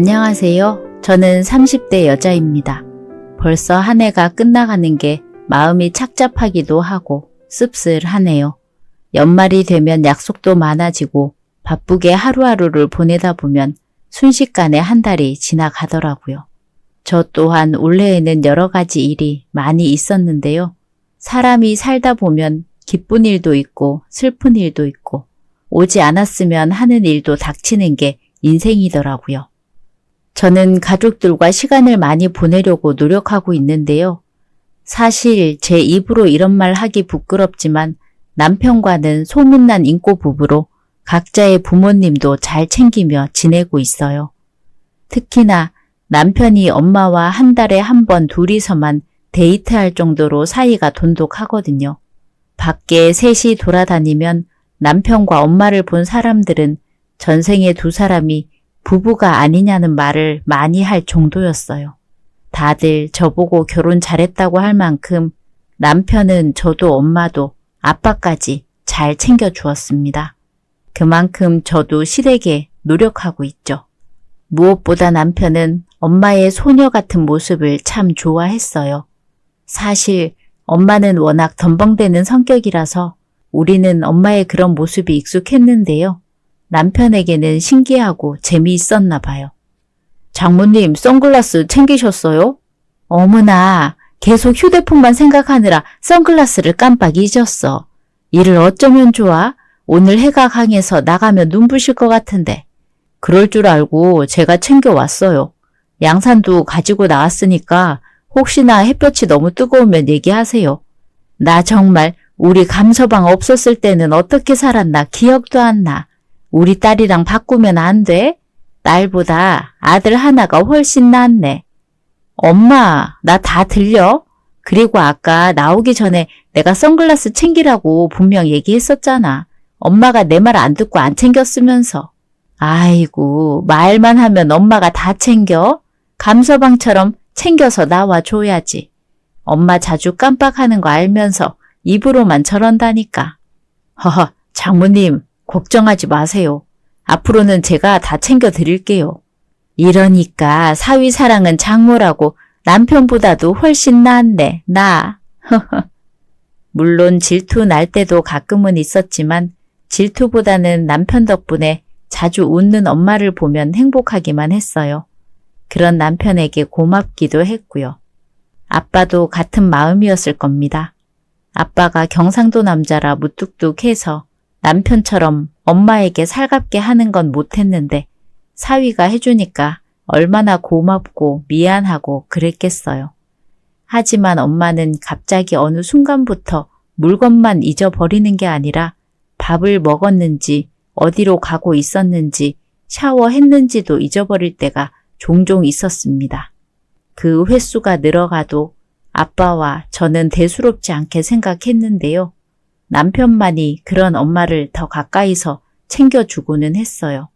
안녕하세요. 저는 30대 여자입니다. 벌써 한 해가 끝나가는 게 마음이 착잡하기도 하고 씁쓸하네요. 연말이 되면 약속도 많아지고 바쁘게 하루하루를 보내다 보면 순식간에 한 달이 지나가더라고요. 저 또한 올해에는 여러 가지 일이 많이 있었는데요. 사람이 살다 보면 기쁜 일도 있고 슬픈 일도 있고 오지 않았으면 하는 일도 닥치는 게 인생이더라고요. 저는 가족들과 시간을 많이 보내려고 노력하고 있는데요. 사실 제 입으로 이런 말 하기 부끄럽지만 남편과는 소문난 인고 부부로 각자의 부모님도 잘 챙기며 지내고 있어요. 특히나 남편이 엄마와 한 달에 한 번 둘이서만 데이트할 정도로 사이가 돈독하거든요. 밖에 셋이 돌아다니면 남편과 엄마를 본 사람들은 전생에 두 사람이 부부가 아니냐는 말을 많이 할 정도였어요. 다들 저보고 결혼 잘했다고 할 만큼 남편은 저도 엄마도 아빠까지 잘 챙겨주었습니다. 그만큼 저도 실에게 노력하고 있죠. 무엇보다 남편은 엄마의 소녀 같은 모습을 참 좋아했어요. 사실 엄마는 워낙 덤벙대는 성격이라서 우리는 엄마의 그런 모습이 익숙했는데요. 남편에게는 신기하고 재미있었나 봐요. 장모님, 선글라스 챙기셨어요? 어머나, 계속 휴대폰만 생각하느라 선글라스를 깜빡 잊었어. 일을 어쩌면 좋아? 오늘 해가 강해서 나가면 눈부실 것 같은데. 그럴 줄 알고 제가 챙겨왔어요. 양산도 가지고 나왔으니까 혹시나 햇볕이 너무 뜨거우면 얘기하세요. 나 정말 우리 감서방 없었을 때는 어떻게 살았나 기억도 안 나. 우리 딸이랑 바꾸면 안 돼? 딸보다 아들 하나가 훨씬 낫네. 엄마, 나 다 들려? 그리고 아까 나오기 전에 내가 선글라스 챙기라고 분명 얘기했었잖아. 엄마가 내 말 안 듣고 안 챙겼으면서. 아이고, 말만 하면 엄마가 다 챙겨? 감서방처럼 챙겨서 나와줘야지. 엄마 자주 깜빡하는 거 알면서 입으로만 저런다니까. 허허, 장모님. 걱정하지 마세요. 앞으로는 제가 다 챙겨드릴게요. 이러니까 사위 사랑은 장모라고 남편보다도 훨씬 낫네, 나. 물론 질투 날 때도 가끔은 있었지만 질투보다는 남편 덕분에 자주 웃는 엄마를 보면 행복하기만 했어요. 그런 남편에게 고맙기도 했고요. 아빠도 같은 마음이었을 겁니다. 아빠가 경상도 남자라 무뚝뚝해서 남편처럼 엄마에게 살갑게 하는 건 못했는데 사위가 해주니까 얼마나 고맙고 미안하고 그랬겠어요. 하지만 엄마는 갑자기 어느 순간부터 물건만 잊어버리는 게 아니라 밥을 먹었는지 어디로 가고 있었는지 샤워했는지도 잊어버릴 때가 종종 있었습니다. 그 횟수가 늘어가도 아빠와 저는 대수롭지 않게 생각했는데요. 남편만이 그런 엄마를 더 가까이서 챙겨주고는 했어요.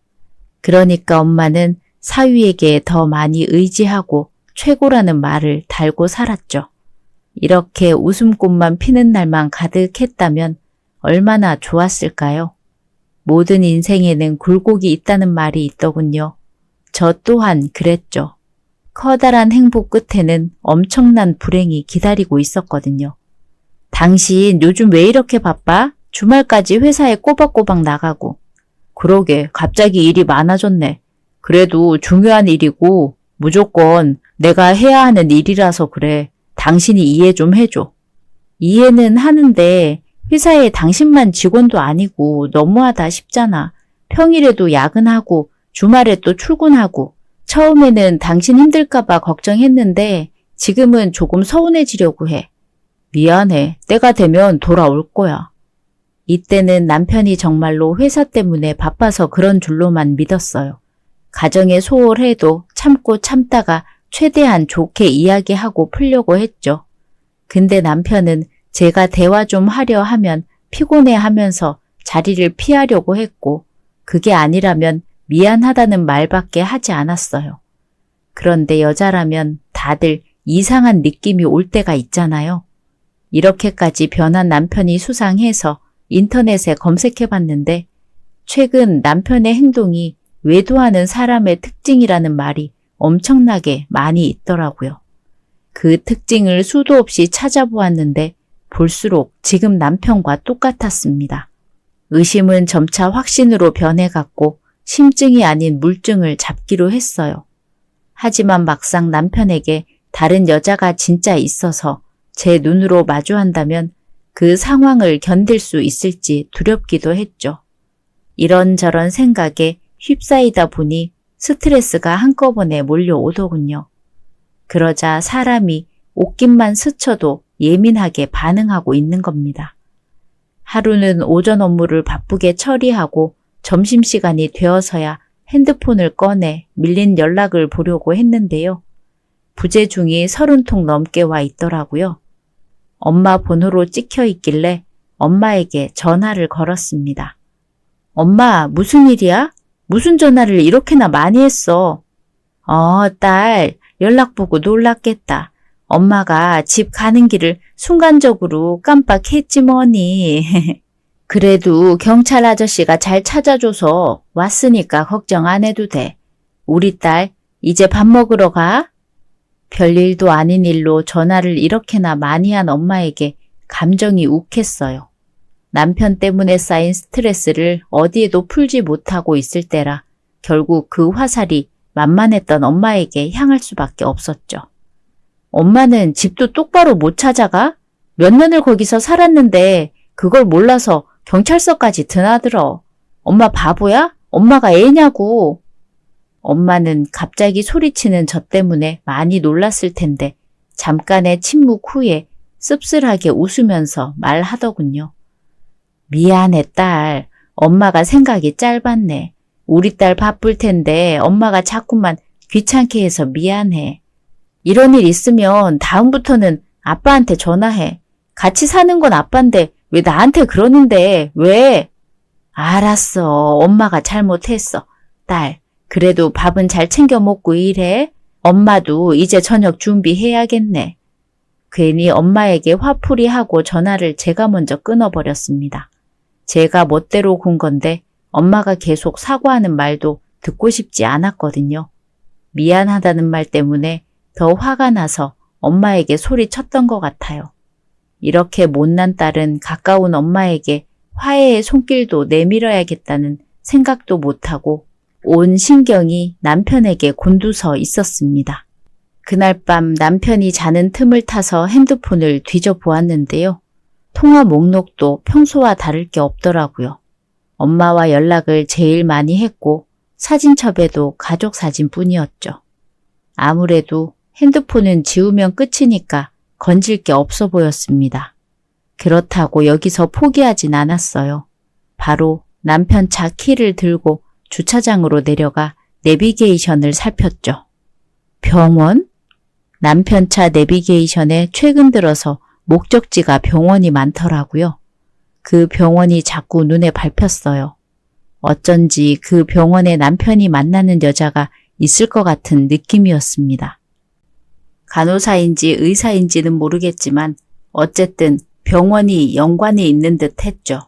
그러니까 엄마는 사위에게 더 많이 의지하고 최고라는 말을 달고 살았죠. 이렇게 웃음꽃만 피는 날만 가득했다면 얼마나 좋았을까요? 모든 인생에는 굴곡이 있다는 말이 있더군요. 저 또한 그랬죠. 커다란 행복 끝에는 엄청난 불행이 기다리고 있었거든요. 당신 요즘 왜 이렇게 바빠? 주말까지 회사에 꼬박꼬박 나가고. 그러게 갑자기 일이 많아졌네. 그래도 중요한 일이고 무조건 내가 해야 하는 일이라서 그래. 당신이 이해 좀 해줘. 이해는 하는데 회사에 당신만 직원도 아니고 너무하다 싶잖아. 평일에도 야근하고 주말에 또 출근하고. 처음에는 당신 힘들까봐 걱정했는데 지금은 조금 서운해지려고 해. 미안해. 때가 되면 돌아올 거야. 이때는 남편이 정말로 회사 때문에 바빠서 그런 줄로만 믿었어요. 가정에 소홀해도 참고 참다가 최대한 좋게 이야기하고 풀려고 했죠. 근데 남편은 제가 대화 좀 하려 하면 피곤해하면서 자리를 피하려고 했고 그게 아니라면 미안하다는 말밖에 하지 않았어요. 그런데 여자라면 다들 이상한 느낌이 올 때가 있잖아요. 이렇게까지 변한 남편이 수상해서 인터넷에 검색해봤는데 최근 남편의 행동이 외도하는 사람의 특징이라는 말이 엄청나게 많이 있더라고요. 그 특징을 수도 없이 찾아보았는데 볼수록 지금 남편과 똑같았습니다. 의심은 점차 확신으로 변해갔고 심증이 아닌 물증을 잡기로 했어요. 하지만 막상 남편에게 다른 여자가 진짜 있어서 제 눈으로 마주한다면 그 상황을 견딜 수 있을지 두렵기도 했죠. 이런저런 생각에 휩싸이다 보니 스트레스가 한꺼번에 몰려오더군요. 그러자 사람이 옷깃만 스쳐도 예민하게 반응하고 있는 겁니다. 하루는 오전 업무를 바쁘게 처리하고 점심시간이 되어서야 핸드폰을 꺼내 밀린 연락을 보려고 했는데요. 부재중이 30통 넘게 와 있더라고요. 엄마 번호로 찍혀 있길래 엄마에게 전화를 걸었습니다. 엄마, 무슨 일이야? 무슨 전화를 이렇게나 많이 했어? 딸, 연락 보고 놀랐겠다. 엄마가 집 가는 길을 순간적으로 깜빡했지 뭐니. 그래도 경찰 아저씨가 잘 찾아줘서 왔으니까 걱정 안 해도 돼. 우리 딸, 이제 밥 먹으러 가? 별일도 아닌 일로 전화를 이렇게나 많이 한 엄마에게 감정이 욱했어요. 남편 때문에 쌓인 스트레스를 어디에도 풀지 못하고 있을 때라 결국 그 화살이 만만했던 엄마에게 향할 수밖에 없었죠. 엄마는 집도 똑바로 못 찾아가? 몇 년을 거기서 살았는데 그걸 몰라서 경찰서까지 드나들어. 엄마 바보야? 엄마가 애냐고. 엄마는 갑자기 소리치는 저 때문에 많이 놀랐을 텐데 잠깐의 침묵 후에 씁쓸하게 웃으면서 말하더군요. 미안해 딸. 엄마가 생각이 짧았네. 우리 딸 바쁠 텐데 엄마가 자꾸만 귀찮게 해서 미안해. 이런 일 있으면 다음부터는 아빠한테 전화해. 같이 사는 건 아빠인데 왜 나한테 그러는데 왜? 알았어. 엄마가 잘못했어. 딸, 그래도 밥은 잘 챙겨 먹고 일해. 엄마도 이제 저녁 준비해야겠네. 괜히 엄마에게 화풀이하고 전화를 제가 먼저 끊어버렸습니다. 제가 멋대로 군 건데 엄마가 계속 사과하는 말도 듣고 싶지 않았거든요. 미안하다는 말 때문에 더 화가 나서 엄마에게 소리쳤던 것 같아요. 이렇게 못난 딸은 가까운 엄마에게 화해의 손길도 내밀어야겠다는 생각도 못하고 온 신경이 남편에게 곤두서 있었습니다. 그날 밤 남편이 자는 틈을 타서 핸드폰을 뒤져보았는데요. 통화 목록도 평소와 다를 게 없더라고요. 엄마와 연락을 제일 많이 했고 사진첩에도 가족 사진뿐이었죠. 아무래도 핸드폰은 지우면 끝이니까 건질 게 없어 보였습니다. 그렇다고 여기서 포기하진 않았어요. 바로 남편 차 키를 들고 주차장으로 내려가 내비게이션을 살폈죠. 병원? 남편 차 내비게이션에 최근 들어서 목적지가 병원이 많더라고요. 그 병원이 자꾸 눈에 밟혔어요. 어쩐지 그 병원에 남편이 만나는 여자가 있을 것 같은 느낌이었습니다. 간호사인지 의사인지는 모르겠지만 어쨌든 병원이 연관이 있는 듯 했죠.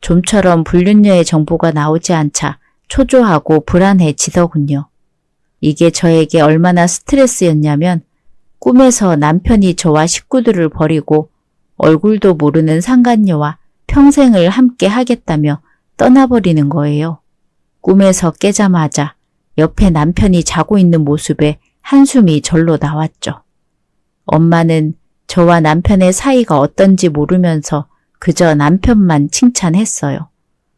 좀처럼 불륜녀의 정보가 나오지 않자 초조하고 불안해지더군요. 이게 저에게 얼마나 스트레스였냐면 꿈에서 남편이 저와 식구들을 버리고 얼굴도 모르는 상간녀와 평생을 함께 하겠다며 떠나버리는 거예요. 꿈에서 깨자마자 옆에 남편이 자고 있는 모습에 한숨이 절로 나왔죠. 엄마는 저와 남편의 사이가 어떤지 모르면서 그저 남편만 칭찬했어요.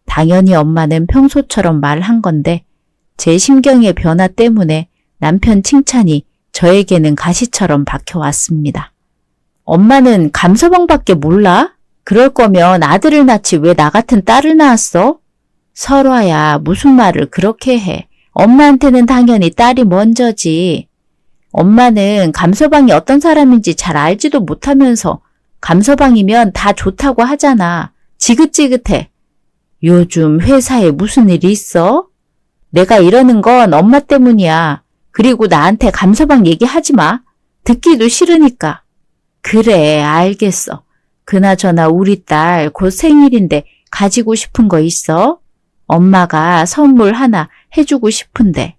당연히 엄마는 평소처럼 말한 건데 제 심경의 변화 때문에 남편 칭찬이 저에게는 가시처럼 박혀왔습니다. 엄마는 감서방밖에 몰라? 그럴 거면 아들을 낳지 왜 나 같은 딸을 낳았어? 설화야, 무슨 말을 그렇게 해. 엄마한테는 당연히 딸이 먼저지. 엄마는 감서방이 어떤 사람인지 잘 알지도 못하면서 감서방이면 다 좋다고 하잖아. 지긋지긋해. 요즘 회사에 무슨 일이 있어? 내가 이러는 건 엄마 때문이야. 그리고 나한테 감서방 얘기하지 마. 듣기도 싫으니까. 그래, 알겠어. 그나저나 우리 딸 곧 생일인데 가지고 싶은 거 있어? 엄마가 선물 하나 해주고 싶은데.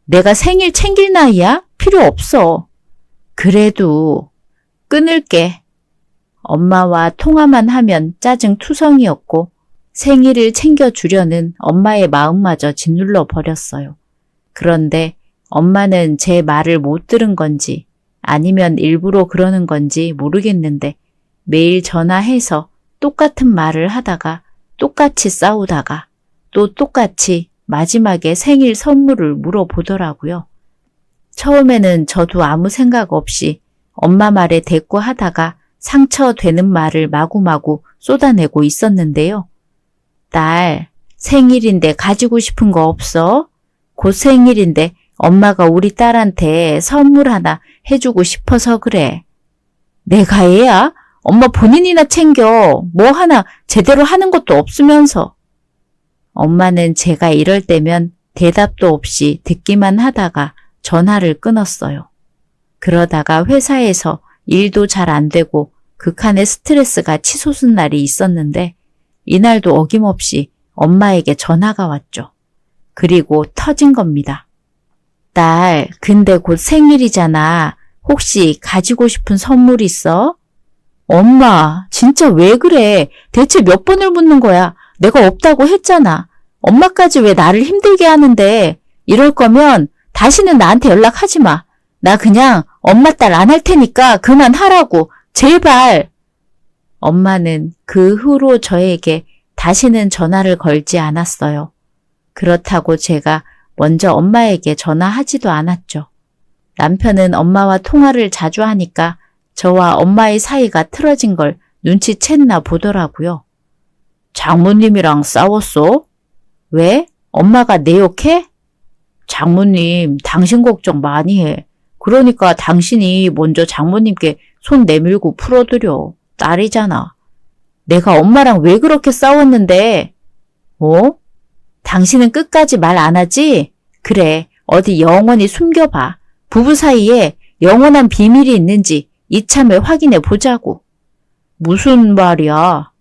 내가 생일 챙길 나이야? 필요 없어. 그래도 끊을게. 엄마와 통화만 하면 짜증 투성이었고 생일을 챙겨주려는 엄마의 마음마저 짓눌러 버렸어요. 그런데 엄마는 제 말을 못 들은 건지 아니면 일부러 그러는 건지 모르겠는데 매일 전화해서 똑같은 말을 하다가 똑같이 싸우다가 또 똑같이 마지막에 생일 선물을 물어보더라고요. 처음에는 저도 아무 생각 없이 엄마 말에 대꾸하다가 상처되는 말을 마구마구 쏟아내고 있었는데요. 딸, 생일인데 가지고 싶은 거 없어? 곧 생일인데 엄마가 우리 딸한테 선물 하나 해주고 싶어서 그래. 내가 애야? 엄마 본인이나 챙겨. 뭐 하나 제대로 하는 것도 없으면서. 엄마는 제가 이럴 때면 대답도 없이 듣기만 하다가 전화를 끊었어요. 그러다가 회사에서 일도 잘 안 되고 극한의 스트레스가 치솟은 날이 있었는데 이날도 어김없이 엄마에게 전화가 왔죠. 그리고 터진 겁니다. 딸, 근데 곧 생일이잖아. 혹시 가지고 싶은 선물 있어? 엄마, 진짜 왜 그래? 대체 몇 번을 묻는 거야? 내가 없다고 했잖아. 엄마까지 왜 나를 힘들게 하는데 이럴 거면 다시는 나한테 연락하지 마. 나 그냥 엄마 딸 안 할 테니까 그만하라고. 제발. 엄마는 그 후로 저에게 다시는 전화를 걸지 않았어요. 그렇다고 제가 먼저 엄마에게 전화하지도 않았죠. 남편은 엄마와 통화를 자주 하니까 저와 엄마의 사이가 틀어진 걸 눈치챘나 보더라고요. 장모님이랑 싸웠어? 왜? 엄마가 내 욕해? 장모님, 당신 걱정 많이 해. 그러니까 당신이 먼저 장모님께 손 내밀고 풀어드려. 딸이잖아. 내가 엄마랑 왜 그렇게 싸웠는데? 당신은 끝까지 말 안 하지? 그래, 어디 영원히 숨겨봐. 부부 사이에 영원한 비밀이 있는지 이참에 확인해 보자고. 무슨 말이야?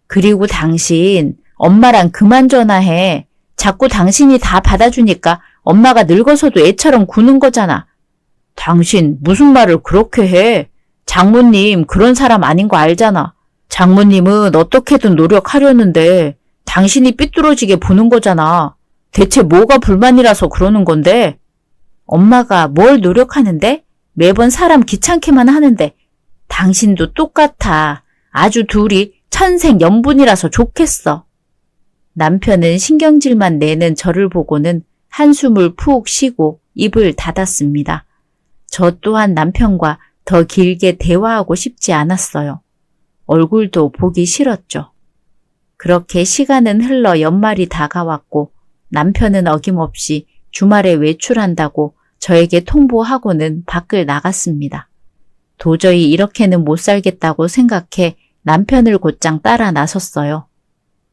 그리고 당신, 엄마랑 그만 전화해. 자꾸 당신이 다 받아주니까 엄마가 늙어서도 애처럼 구는 거잖아. 당신 무슨 말을 그렇게 해? 장모님 그런 사람 아닌 거 알잖아. 장모님은 어떻게든 노력하려는데 당신이 삐뚤어지게 보는 거잖아. 대체 뭐가 불만이라서 그러는 건데? 엄마가 뭘 노력하는데? 매번 사람 귀찮게만 하는데. 당신도 똑같아. 아주 둘이 천생연분이라서 좋겠어. 남편은 신경질만 내는 저를 보고는 한숨을 푹 쉬고 입을 닫았습니다. 저 또한 남편과 더 길게 대화하고 싶지 않았어요. 얼굴도 보기 싫었죠. 그렇게 시간은 흘러 연말이 다가왔고 남편은 어김없이 주말에 외출한다고 저에게 통보하고는 밖을 나갔습니다. 도저히 이렇게는 못 살겠다고 생각해 남편을 곧장 따라 나섰어요.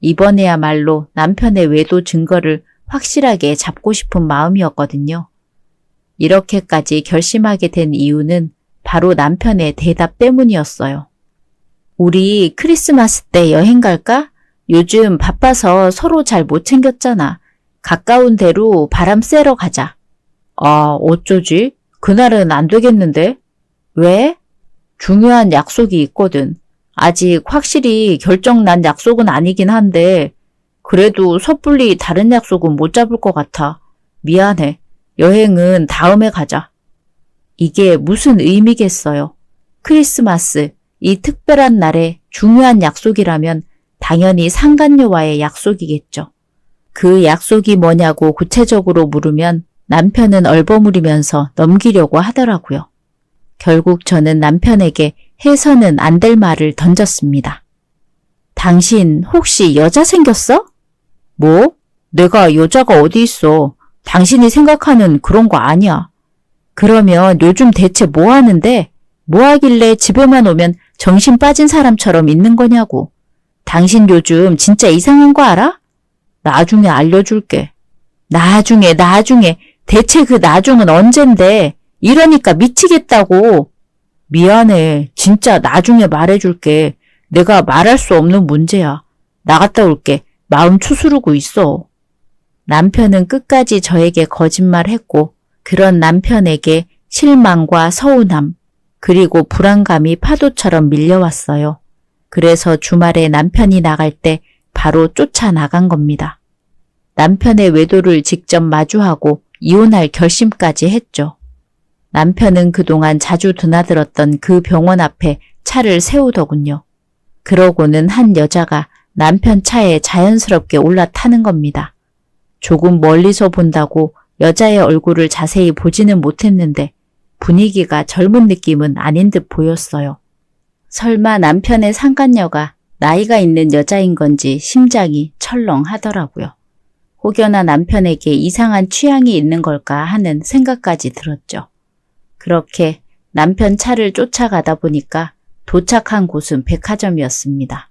이번에야말로 남편의 외도 증거를 확실하게 잡고 싶은 마음이었거든요. 이렇게까지 결심하게 된 이유는 바로 남편의 대답 때문이었어요. 우리 크리스마스 때 여행 갈까? 요즘 바빠서 서로 잘 못 챙겼잖아. 가까운 데로 바람 쐬러 가자. 아, 어쩌지? 그날은 안 되겠는데? 왜? 중요한 약속이 있거든. 아직 확실히 결정난 약속은 아니긴 한데 그래도 섣불리 다른 약속은 못 잡을 것 같아. 미안해. 여행은 다음에 가자. 이게 무슨 의미겠어요? 크리스마스, 이 특별한 날에 중요한 약속이라면 당연히 상간녀와의 약속이겠죠. 그 약속이 뭐냐고 구체적으로 물으면 남편은 얼버무리면서 넘기려고 하더라고요. 결국 저는 남편에게 해서는 안 될 말을 던졌습니다. 당신 혹시 여자 생겼어? 뭐? 내가 여자가 어디 있어. 당신이 생각하는 그런 거 아니야. 그러면 요즘 대체 뭐 하는데? 뭐 하길래 집에만 오면 정신 빠진 사람처럼 있는 거냐고. 당신 요즘 진짜 이상한 거 알아? 나중에 알려줄게. 나중에. 대체 그 나중은 언젠데? 이러니까 미치겠다고. 미안해. 진짜 나중에 말해줄게. 내가 말할 수 없는 문제야. 나갔다 올게. 마음 추스르고 있어. 남편은 끝까지 저에게 거짓말했고 그런 남편에게 실망과 서운함 그리고 불안감이 파도처럼 밀려왔어요. 그래서 주말에 남편이 나갈 때 바로 쫓아나간 겁니다. 남편의 외도를 직접 마주하고 이혼할 결심까지 했죠. 남편은 그동안 자주 드나들었던 그 병원 앞에 차를 세우더군요. 그러고는 한 여자가 남편 차에 자연스럽게 올라타는 겁니다. 조금 멀리서 본다고 여자의 얼굴을 자세히 보지는 못했는데 분위기가 젊은 느낌은 아닌 듯 보였어요. 설마 남편의 상간녀가 나이가 있는 여자인 건지 심장이 철렁하더라고요. 혹여나 남편에게 이상한 취향이 있는 걸까 하는 생각까지 들었죠. 그렇게 남편 차를 쫓아가다 보니까 도착한 곳은 백화점이었습니다.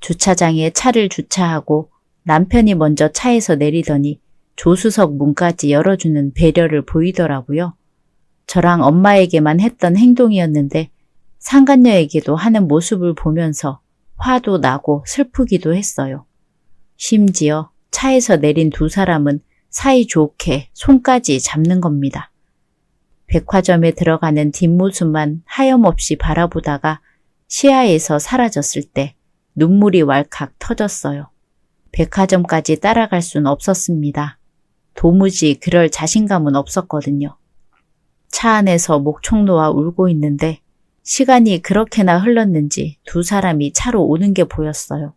주차장에 차를 주차하고 남편이 먼저 차에서 내리더니 조수석 문까지 열어주는 배려를 보이더라고요. 저랑 엄마에게만 했던 행동이었는데 상간녀에게도 하는 모습을 보면서 화도 나고 슬프기도 했어요. 심지어 차에서 내린 두 사람은 사이좋게 손까지 잡는 겁니다. 백화점에 들어가는 뒷모습만 하염없이 바라보다가 시야에서 사라졌을 때 눈물이 왈칵 터졌어요. 백화점까지 따라갈 순 없었습니다. 도무지 그럴 자신감은 없었거든요. 차 안에서 목청 놓아 울고 있는데 시간이 그렇게나 흘렀는지 두 사람이 차로 오는 게 보였어요.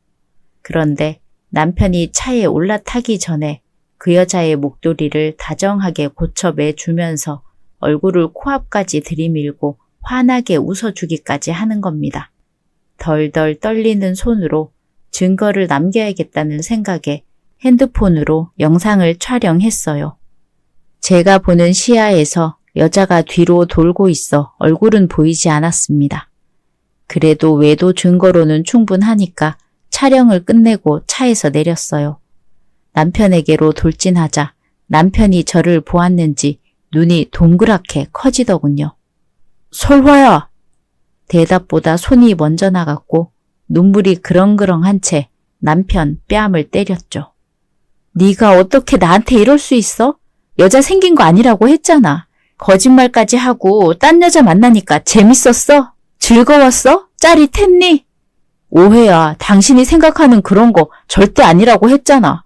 그런데 남편이 차에 올라타기 전에 그 여자의 목도리를 다정하게 고쳐매주면서 얼굴을 코앞까지 들이밀고 환하게 웃어주기까지 하는 겁니다. 덜덜 떨리는 손으로 증거를 남겨야겠다는 생각에 핸드폰으로 영상을 촬영했어요. 제가 보는 시야에서 여자가 뒤로 돌고 있어 얼굴은 보이지 않았습니다. 그래도 외도 증거로는 충분하니까 촬영을 끝내고 차에서 내렸어요. 남편에게로 돌진하자 남편이 저를 보았는지 눈이 동그랗게 커지더군요. 설화야! 대답보다 손이 먼저 나갔고 눈물이 그렁그렁한 채 남편 뺨을 때렸죠. 네가 어떻게 나한테 이럴 수 있어? 여자 생긴 거 아니라고 했잖아. 거짓말까지 하고 딴 여자 만나니까 재밌었어? 즐거웠어? 짜릿했니? 오해야. 당신이 생각하는 그런 거 절대 아니라고 했잖아.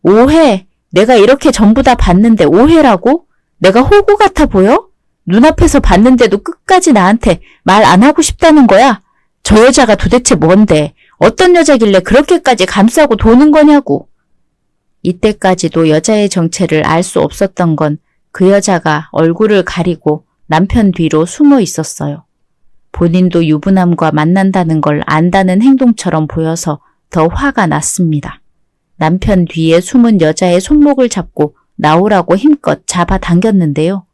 오해? 내가 이렇게 전부 다 봤는데 오해라고? 내가 호구 같아 보여? 눈앞에서 봤는데도 끝까지 나한테 말 안 하고 싶다는 거야? 저 여자가 도대체 뭔데? 어떤 여자길래 그렇게까지 감싸고 도는 거냐고. 이때까지도 여자의 정체를 알 수 없었던 건 그 여자가 얼굴을 가리고 남편 뒤로 숨어 있었어요. 본인도 유부남과 만난다는 걸 안다는 행동처럼 보여서 더 화가 났습니다. 남편 뒤에 숨은 여자의 손목을 잡고 나오라고 힘껏 잡아당겼는데요.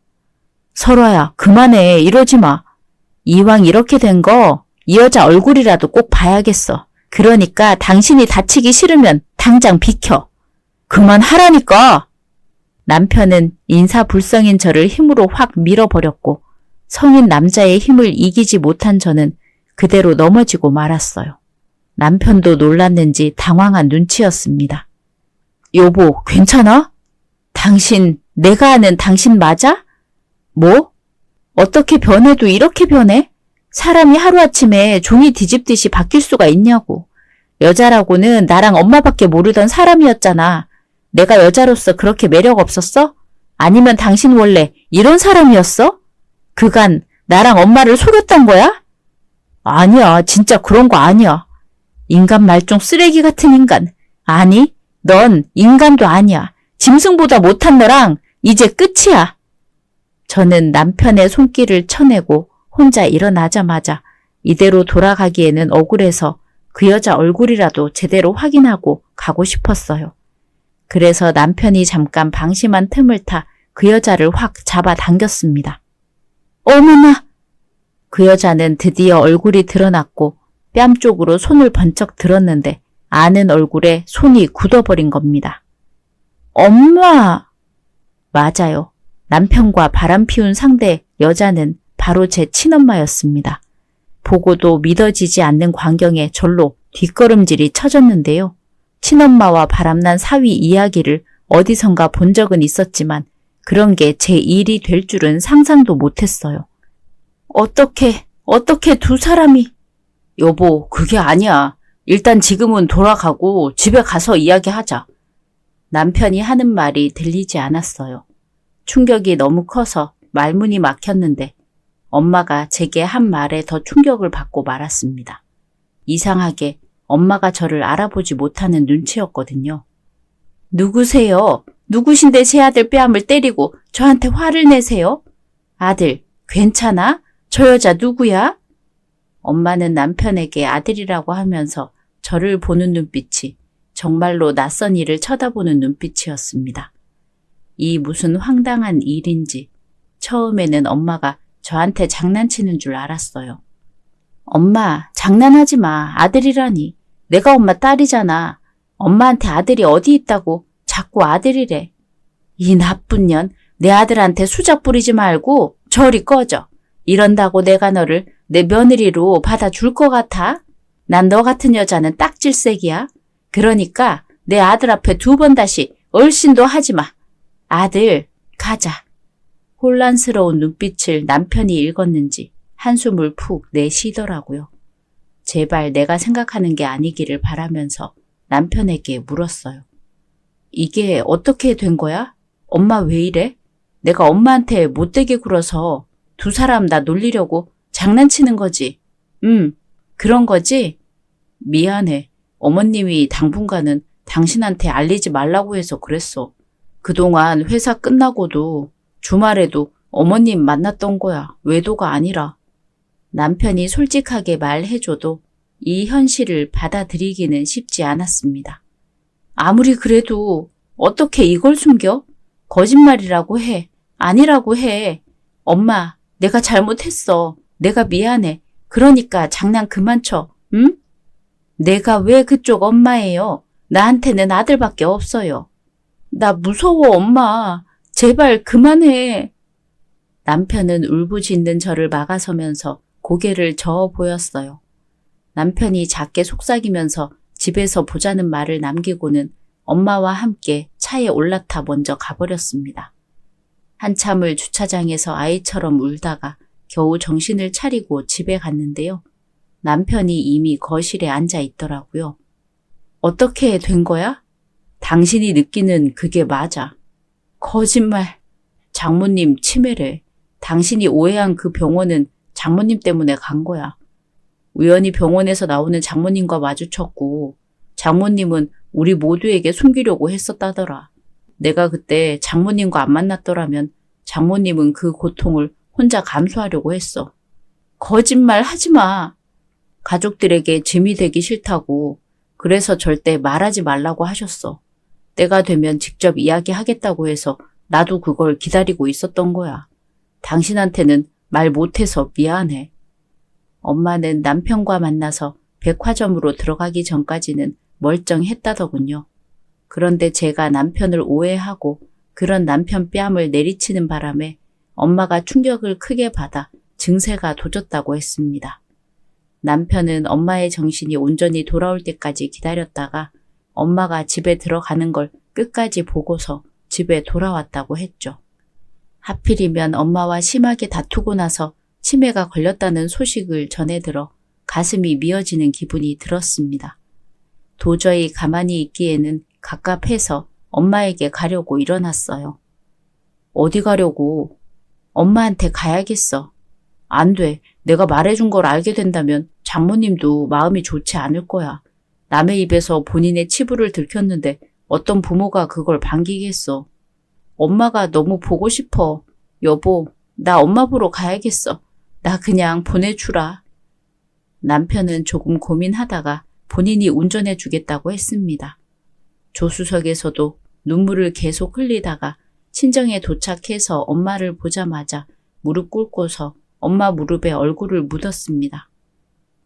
설화야, 그만해. 이러지 마. 이왕 이렇게 된 거 이 여자 얼굴이라도 꼭 봐야겠어. 그러니까 당신이 다치기 싫으면 당장 비켜. 그만하라니까. 남편은 인사불성인 저를 힘으로 확 밀어버렸고 성인 남자의 힘을 이기지 못한 저는 그대로 넘어지고 말았어요. 남편도 놀랐는지 당황한 눈치였습니다. 여보, 괜찮아? 당신, 내가 아는 당신 맞아? 뭐? 어떻게 변해도 이렇게 변해? 사람이 하루아침에 종이 뒤집듯이 바뀔 수가 있냐고. 여자라고는 나랑 엄마밖에 모르던 사람이었잖아. 내가 여자로서 그렇게 매력 없었어? 아니면 당신 원래 이런 사람이었어? 그간 나랑 엄마를 속였던 거야? 아니야, 진짜 그런 거 아니야. 인간 말종 쓰레기 같은 인간. 아니, 넌 인간도 아니야. 짐승보다 못한 너랑 이제 끝이야. 저는 남편의 손길을 쳐내고 혼자 일어나자마자 이대로 돌아가기에는 억울해서 그 여자 얼굴이라도 제대로 확인하고 가고 싶었어요. 그래서 남편이 잠깐 방심한 틈을 타 그 여자를 확 잡아당겼습니다. 어머나! 그 여자는 드디어 얼굴이 드러났고 뺨 쪽으로 손을 번쩍 들었는데 아는 얼굴에 손이 굳어버린 겁니다. 엄마! 맞아요. 남편과 바람 피운 상대 여자는 바로 제 친엄마였습니다. 보고도 믿어지지 않는 광경에 절로 뒷걸음질이 쳐졌는데요. 친엄마와 바람난 사위 이야기를 어디선가 본 적은 있었지만 그런 게 제 일이 될 줄은 상상도 못했어요. 어떻게 두 사람이... 여보, 그게 아니야. 일단 지금은 돌아가고 집에 가서 이야기하자. 남편이 하는 말이 들리지 않았어요. 충격이 너무 커서 말문이 막혔는데 엄마가 제게 한 말에 더 충격을 받고 말았습니다. 이상하게 엄마가 저를 알아보지 못하는 눈치였거든요. 누구세요? 누구신데 제 아들 뺨을 때리고 저한테 화를 내세요? 아들, 괜찮아? 저 여자 누구야? 엄마는 남편에게 아들이라고 하면서 저를 보는 눈빛이 정말로 낯선 이를 쳐다보는 눈빛이었습니다. 이 무슨 황당한 일인지 처음에는 엄마가 저한테 장난치는 줄 알았어요. 엄마, 장난하지 마. 아들이라니. 내가 엄마 딸이잖아. 엄마한테 아들이 어디 있다고 자꾸 아들이래. 이 나쁜 년, 내 아들한테 수작 부리지 말고 저리 꺼져. 이런다고 내가 너를 내 며느리로 받아줄 것 같아? 난 너 같은 여자는 딱질색이야. 그러니까 내 아들 앞에 두 번 다시 얼씬도 하지 마. 아들, 가자. 혼란스러운 눈빛을 남편이 읽었는지 한숨을 푹 내쉬더라고요. 제발 내가 생각하는 게 아니기를 바라면서 남편에게 물었어요. 이게 어떻게 된 거야? 엄마 왜 이래? 내가 엄마한테 못되게 굴어서 두 사람 나 놀리려고 장난치는 거지. 그런 거지? 미안해. 어머님이 당분간은 당신한테 알리지 말라고 해서 그랬어. 그동안 회사 끝나고도 주말에도 어머님 만났던 거야. 외도가 아니라. 남편이 솔직하게 말해줘도 이 현실을 받아들이기는 쉽지 않았습니다. 아무리 그래도 어떻게 이걸 숨겨? 거짓말이라고 해. 아니라고 해. 엄마, 내가 잘못했어. 내가 미안해. 그러니까 장난 그만 쳐. 응? 내가 왜 그쪽 엄마예요? 나한테는 아들밖에 없어요. 나 무서워, 엄마. 제발 그만해. 남편은 울부짖는 저를 막아서면서 고개를 저어 보였어요. 남편이 작게 속삭이면서 집에서 보자는 말을 남기고는 엄마와 함께 차에 올라타 먼저 가버렸습니다. 한참을 주차장에서 아이처럼 울다가 겨우 정신을 차리고 집에 갔는데요. 남편이 이미 거실에 앉아 있더라고요. 어떻게 된 거야? 당신이 느끼는 그게 맞아. 거짓말. 장모님 치매래. 당신이 오해한 그 병원은 장모님 때문에 간 거야. 우연히 병원에서 나오는 장모님과 마주쳤고 장모님은 우리 모두에게 숨기려고 했었다더라. 내가 그때 장모님과 안 만났더라면 장모님은 그 고통을 혼자 감수하려고 했어. 거짓말 하지 마. 가족들에게 짐이 되기 싫다고 그래서 절대 말하지 말라고 하셨어. 때가 되면 직접 이야기하겠다고 해서 나도 그걸 기다리고 있었던 거야. 당신한테는 말 못해서 미안해. 엄마는 남편과 만나서 백화점으로 들어가기 전까지는 멀쩡했다더군요. 그런데 제가 남편을 오해하고 그런 남편 뺨을 내리치는 바람에 엄마가 충격을 크게 받아 증세가 도졌다고 했습니다. 남편은 엄마의 정신이 온전히 돌아올 때까지 기다렸다가 엄마가 집에 들어가는 걸 끝까지 보고서 집에 돌아왔다고 했죠. 하필이면 엄마와 심하게 다투고 나서 치매가 걸렸다는 소식을 전해 들어 가슴이 미어지는 기분이 들었습니다. 도저히 가만히 있기에는 갑갑해서 엄마에게 가려고 일어났어요. 어디 가려고? 엄마한테 가야겠어. 안 돼. 내가 말해준 걸 알게 된다면 장모님도 마음이 좋지 않을 거야. 남의 입에서 본인의 치부를 들켰는데 어떤 부모가 그걸 반기겠어. 엄마가 너무 보고 싶어. 여보, 나 엄마 보러 가야겠어. 나 그냥 보내주라. 남편은 조금 고민하다가 본인이 운전해 주겠다고 했습니다. 조수석에서도 눈물을 계속 흘리다가 친정에 도착해서 엄마를 보자마자 무릎 꿇고서 엄마 무릎에 얼굴을 묻었습니다.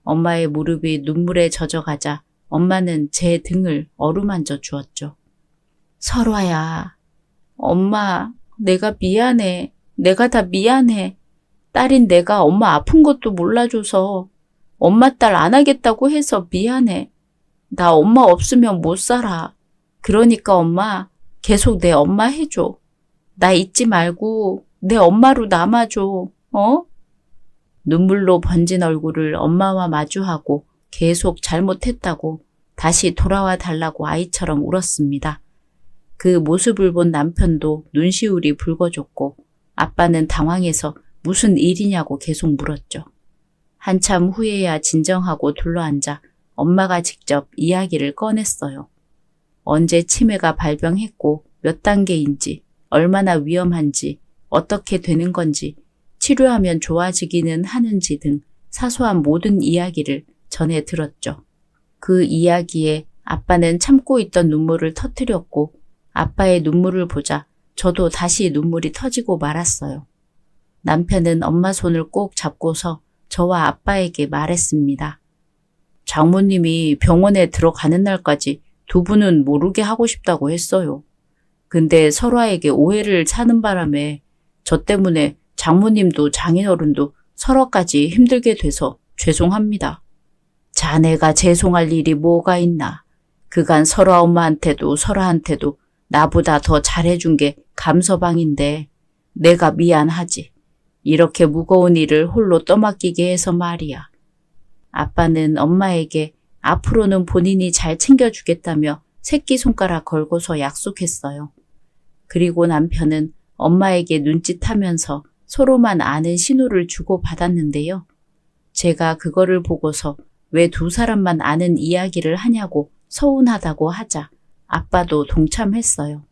엄마의 무릎이 눈물에 젖어가자 엄마는 제 등을 어루만져 주었죠. 설화야, 엄마, 내가 미안해. 내가 다 미안해. 딸인 내가 엄마 아픈 것도 몰라줘서 엄마 딸 안 하겠다고 해서 미안해. 나 엄마 없으면 못 살아. 그러니까 엄마, 계속 내 엄마 해줘. 나 잊지 말고 내 엄마로 남아줘. 어? 눈물로 번진 얼굴을 엄마와 마주하고 계속 잘못했다고 다시 돌아와 달라고 아이처럼 울었습니다. 그 모습을 본 남편도 눈시울이 붉어졌고 아빠는 당황해서 무슨 일이냐고 계속 물었죠. 한참 후에야 진정하고 둘러앉아 엄마가 직접 이야기를 꺼냈어요. 언제 치매가 발병했고 몇 단계인지, 얼마나 위험한지, 어떻게 되는 건지, 치료하면 좋아지기는 하는지 등 사소한 모든 이야기를 전해 들었죠. 그 이야기에 아빠는 참고 있던 눈물을 터뜨렸고 아빠의 눈물을 보자 저도 다시 눈물이 터지고 말았어요. 남편은 엄마 손을 꼭 잡고서 저와 아빠에게 말했습니다. 장모님이 병원에 들어가는 날까지 두 분은 모르게 하고 싶다고 했어요. 근데 설화에게 오해를 사는 바람에 저 때문에 장모님도 장인어른도 설화까지 힘들게 돼서 죄송합니다. 자네가 죄송할 일이 뭐가 있나. 그간 설화 엄마한테도 설화한테도 나보다 더 잘해준 게 감서방인데 내가 미안하지. 이렇게 무거운 일을 홀로 떠맡기게 해서 말이야. 아빠는 엄마에게 앞으로는 본인이 잘 챙겨주겠다며 새끼손가락 걸고서 약속했어요. 그리고 남편은 엄마에게 눈짓하면서 서로만 아는 신호를 주고받았는데요. 제가 그거를 보고서 왜 두 사람만 아는 이야기를 하냐고 서운하다고 하자 아빠도 동참했어요.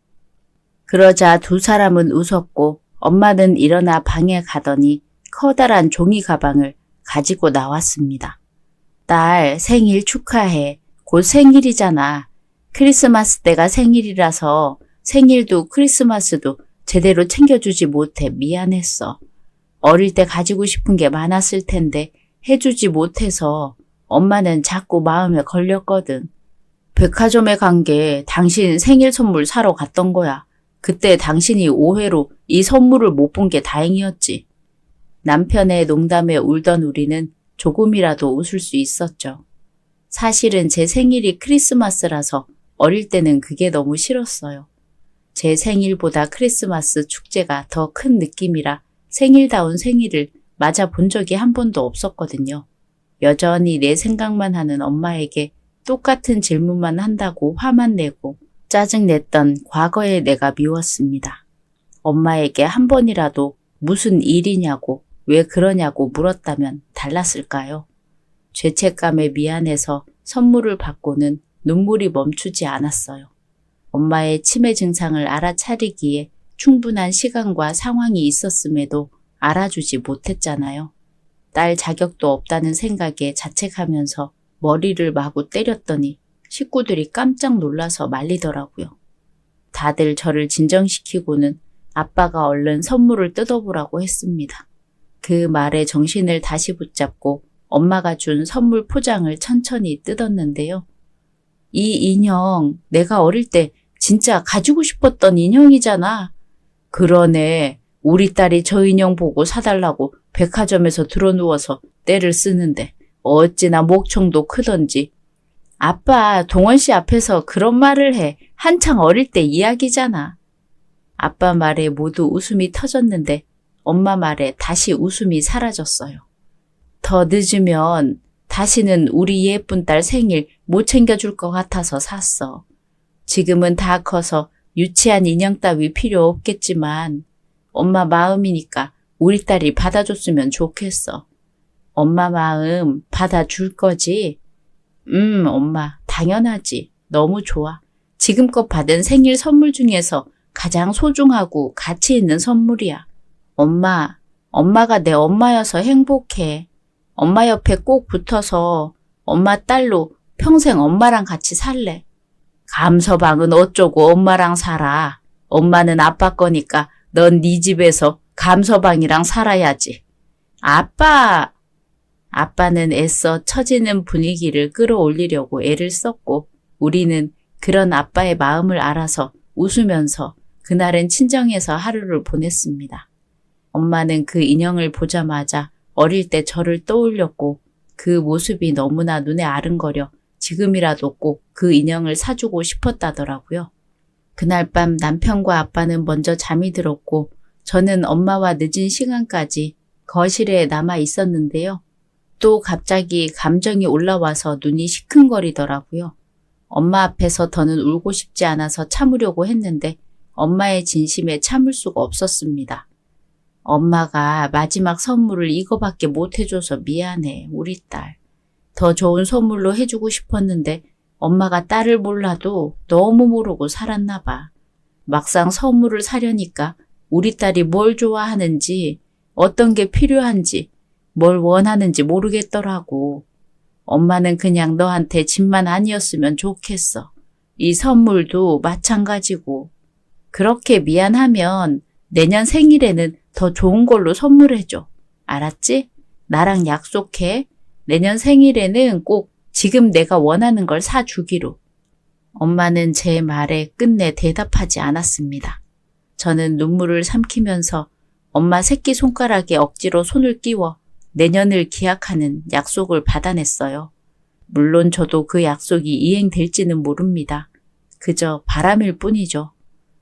그러자 두 사람은 웃었고 엄마는 일어나 방에 가더니 커다란 종이 가방을 가지고 나왔습니다. 딸, 생일 축하해. 곧 생일이잖아. 크리스마스 때가 생일이라서 생일도 크리스마스도 제대로 챙겨주지 못해 미안했어. 어릴 때 가지고 싶은 게 많았을 텐데 해주지 못해서 엄마는 자꾸 마음에 걸렸거든. 백화점에 간 게 당신 생일 선물 사러 갔던 거야. 그때 당신이 오해로 이 선물을 못 본 게 다행이었지. 남편의 농담에 울던 우리는 조금이라도 웃을 수 있었죠. 사실은 제 생일이 크리스마스라서 어릴 때는 그게 너무 싫었어요. 제 생일보다 크리스마스 축제가 더 큰 느낌이라 생일다운 생일을 맞아 본 적이 한 번도 없었거든요. 여전히 내 생각만 하는 엄마에게 똑같은 질문만 한다고 화만 내고 짜증냈던 과거의 내가 미웠습니다. 엄마에게 한 번이라도 무슨 일이냐고 왜 그러냐고 물었다면 달랐을까요? 죄책감에 미안해서 선물을 받고는 눈물이 멈추지 않았어요. 엄마의 치매 증상을 알아차리기에 충분한 시간과 상황이 있었음에도 알아주지 못했잖아요. 딸 자격도 없다는 생각에 자책하면서 머리를 마구 때렸더니 식구들이 깜짝 놀라서 말리더라고요. 다들 저를 진정시키고는 아빠가 얼른 선물을 뜯어보라고 했습니다. 그 말에 정신을 다시 붙잡고 엄마가 준 선물 포장을 천천히 뜯었는데요. 이 인형 내가 어릴 때 진짜 가지고 싶었던 인형이잖아. 그러네. 우리 딸이 저 인형 보고 사달라고 백화점에서 드러누워서 때를 쓰는데 어찌나 목청도 크던지. 아빠 동원 씨 앞에서 그런 말을 해. 한창 어릴 때 이야기잖아. 아빠 말에 모두 웃음이 터졌는데 엄마 말에 다시 웃음이 사라졌어요. 더 늦으면 다시는 우리 예쁜 딸 생일 못 챙겨줄 것 같아서 샀어. 지금은 다 커서 유치한 인형 따위 필요 없겠지만 엄마 마음이니까 우리 딸이 받아줬으면 좋겠어. 엄마 마음 받아줄 거지? 엄마 당연하지. 너무 좋아. 지금껏 받은 생일 선물 중에서 가장 소중하고 가치 있는 선물이야. 엄마가 내 엄마여서 행복해. 엄마 옆에 꼭 붙어서 엄마 딸로 평생 엄마랑 같이 살래. 감서방은 어쩌고 엄마랑 살아. 엄마는 아빠 거니까 넌 네 집에서 감서방이랑 살아야지. 아빠는 애써 처지는 분위기를 끌어올리려고 애를 썼고 우리는 그런 아빠의 마음을 알아서 웃으면서 그날은 친정에서 하루를 보냈습니다. 엄마는 그 인형을 보자마자 어릴 때 저를 떠올렸고 그 모습이 너무나 눈에 아른거려 지금이라도 꼭 그 인형을 사주고 싶었다더라고요. 그날 밤 남편과 아빠는 먼저 잠이 들었고 저는 엄마와 늦은 시간까지 거실에 남아 있었는데요. 또 갑자기 감정이 올라와서 눈이 시큰거리더라고요. 엄마 앞에서 더는 울고 싶지 않아서 참으려고 했는데 엄마의 진심에 참을 수가 없었습니다. 엄마가 마지막 선물을 이거밖에 못 해줘서 미안해, 우리 딸. 더 좋은 선물로 해주고 싶었는데 엄마가 딸을 몰라도 너무 모르고 살았나 봐. 막상 선물을 사려니까 우리 딸이 뭘 좋아하는지, 어떤 게 필요한지, 뭘 원하는지 모르겠더라고. 엄마는 그냥 너한테 집만 아니었으면 좋겠어. 이 선물도 마찬가지고. 그렇게 미안하면 내년 생일에는 더 좋은 걸로 선물해줘. 알았지? 나랑 약속해. 내년 생일에는 꼭 지금 내가 원하는 걸 사주기로. 엄마는 제 말에 끝내 대답하지 않았습니다. 저는 눈물을 삼키면서 엄마 새끼손가락에 억지로 손을 끼워 내년을 기약하는 약속을 받아냈어요. 물론 저도 그 약속이 이행될지는 모릅니다. 그저 바람일 뿐이죠.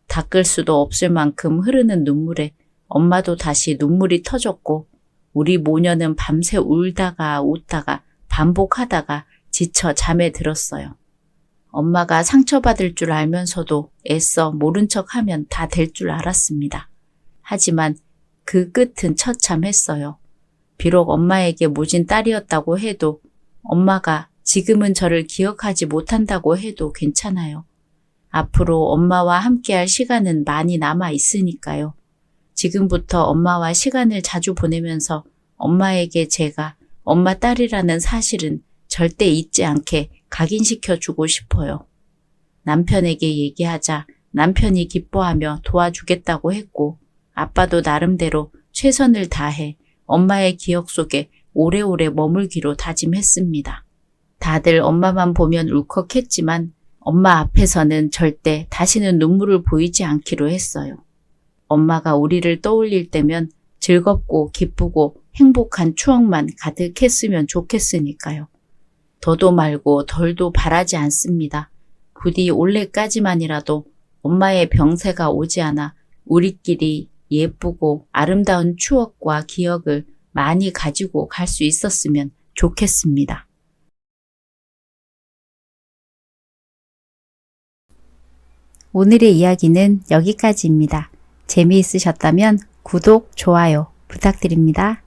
닦을 수도 없을 만큼 흐르는 눈물에 엄마도 다시 눈물이 터졌고 우리 모녀는 밤새 울다가 웃다가 반복하다가 지쳐 잠에 들었어요. 엄마가 상처받을 줄 알면서도 애써 모른 척하면 다 될 줄 알았습니다. 하지만 그 끝은 처참했어요. 비록 엄마에게 모진 딸이었다고 해도 엄마가 지금은 저를 기억하지 못한다고 해도 괜찮아요. 앞으로 엄마와 함께할 시간은 많이 남아 있으니까요. 지금부터 엄마와 시간을 자주 보내면서 엄마에게 제가 엄마 딸이라는 사실은 절대 잊지 않게 각인시켜 주고 싶어요. 남편에게 얘기하자 남편이 기뻐하며 도와주겠다고 했고 아빠도 나름대로 최선을 다해 엄마의 기억 속에 오래오래 머물기로 다짐했습니다. 다들 엄마만 보면 울컥했지만 엄마 앞에서는 절대 다시는 눈물을 보이지 않기로 했어요. 엄마가 우리를 떠올릴 때면 즐겁고 기쁘고 행복한 추억만 가득했으면 좋겠으니까요. 더도 말고 덜도 바라지 않습니다. 부디 올해까지만이라도 엄마의 병세가 오지 않아 우리끼리 예쁘고 아름다운 추억과 기억을 많이 가지고 갈 수 있었으면 좋겠습니다. 오늘의 이야기는 여기까지입니다. 재미있으셨다면 구독, 좋아요 부탁드립니다.